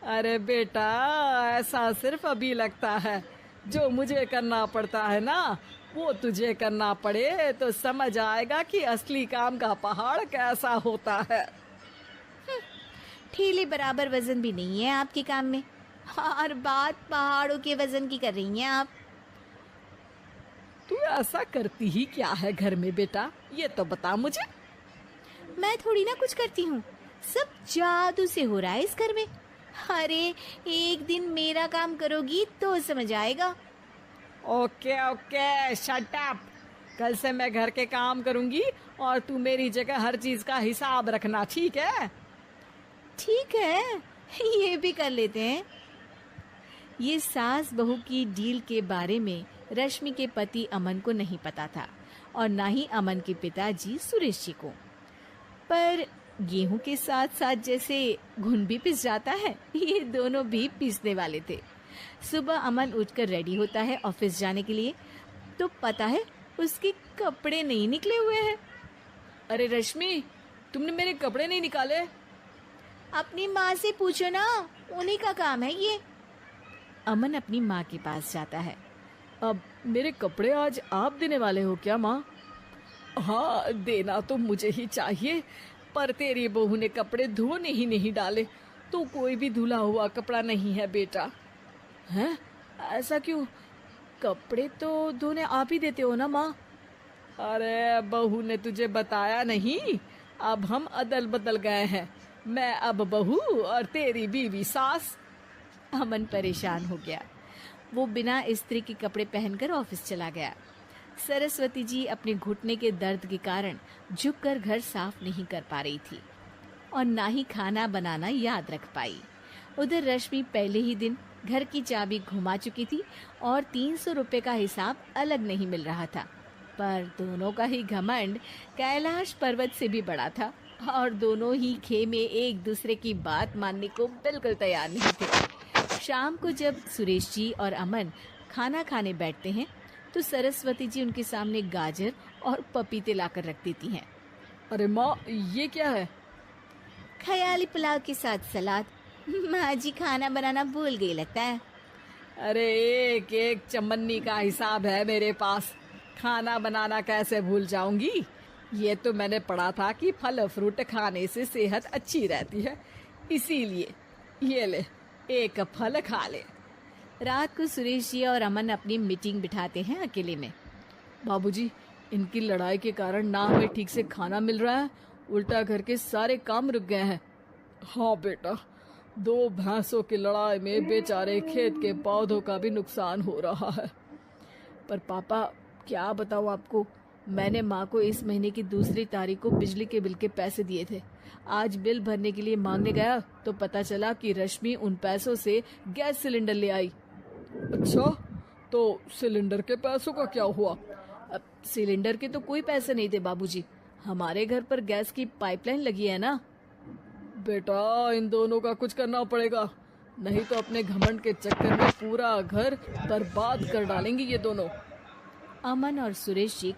अरे बेटा, ऐसा सिर्फ अभी लगता है। जो मुझे करना पड़ता है ना, वो तुझे करना पड़े तो समझ आएगा कि असली काम का पहाड़ कैसा होता है। ठेले बराबर वजन भी नहीं है आपके काम में। हर बात पहाड़ों के वजन की कर रही हैं आप। तू ऐसा करती ही क्या है घर में बेटा, ये तो बता मुझे। मैं थोड़ी ना कुछ करती हूँ, सब जादू से हो रहा है इस घर में। अरे, एक दिन मेरा काम करोगी तो समझ आएगा। Okay okay, shut up. कल से मैं घर के काम करूंगी और तू मेरी जगह हर चीज का हिसाब रखना, ठीक है? ठीक है, ये भी कर लेते हैं। ये सास बहू की डील के बारे में रश्मि के पति अमन को नहीं पता था और ना ही अमन के पिताजी सुरेश जी को। पर गेहूं के साथ साथ जैसे घुन भी पिस जाता है, ये दोनों भी पीसने वाले थे। सुबह अमन उठकर रेडी होता है ऑफिस जाने के लिए, तो पता है उसके कपड़े नहीं निकले हुए हैं। अरे रश्मि, तुमने मेरे कपड़े नहीं निकाले? अपनी माँ से पूछो ना, उन्हीं का काम है ये। अमन अपनी माँ के पास जाता है। अब मेरे कपड़े आज आप देने वाले हो क्या माँ? हाँ, देना तो मुझे ही चाहिए, पर तेरी बहू ने कपड़े धोने ही नहीं डाले, तो कोई भी धुला हुआ कपड़ा नहीं है बेटा। हैं? ऐसा क्यों? कपड़े तो धोने आप ही देते हो ना माँ? अरे बहू ने तुझे बताया नहीं, अब हम अदल बदल गए हैं। मैं अब बहू और तेरी बीवी सास। अमन परेशान हो गया। वो बिना इस्त्री के कपड़े पहनकर ऑफिस चला गया। सरस्वती जी अपने घुटने के दर्द के कारण झुककर घर साफ नहीं कर पा रही थी और ना ही खाना बनाना याद रख पाई। उधर रश्मि पहले ही दिन घर की चाबी घुमा चुकी थी और 300 रुपए का हिसाब अलग नहीं मिल रहा था। पर दोनों का ही घमंड कैलाश पर्वत से भी बड़ा था और दोनों ही खेमे एक दूसरे की बात मानने को बिल्कुल तैयार नहीं थे। शाम को जब सुरेश जी और अमन खाना खाने बैठते हैं तो सरस्वती जी उनके सामने गाजर और पपीते लाकर रख देती हैं। अरे माँ, ये क्या है? ख्याली पुलाव के साथ सलाद। माँ जी खाना बनाना भूल गई लगता है। अरे एक एक चमन्नी का हिसाब है मेरे पास, खाना बनाना कैसे भूल जाऊंगी? ये तो मैंने पढ़ा था कि फल फ्रूट खाने से सेहत अच्छी रहती है, इसीलिए ये ले, एक फल खा ले। रात को सुरेश जी और अमन अपनी मीटिंग बिठाते हैं अकेले में। बाबूजी, इनकी लड़ाई के कारण ना हमें ठीक से खाना मिल रहा है, उल्टा घर के सारे काम रुक गए हैं। हाँ बेटा, 2 भैंसों की लड़ाई में बेचारे खेत के पौधों का भी नुकसान हो रहा है। पर पापा, क्या बताऊँ आपको, मैंने माँ को इस महीने की 2 तारीख को बिजली के बिल के पैसे दिए थे। आज बिल भरने के लिए मांगने गया तो पता चला कि रश्मि उन पैसों से गैस सिलेंडर ले आई। अच्छा, तो सिलेंडर के पैसों का क्या हुआ? अब सिलेंडर के तो कोई पैसे नहीं थे बाबूजी, हमारे घर पर गैस की पाइपलाइन लगी है ना। बेटा, इन दोनों का कुछ करना पड़ेगा, नहीं तो अपने घमंड के चक्कर में पूरा घर बर्बाद कर डालेंगी ये दोनों। अमन और सुरेश जी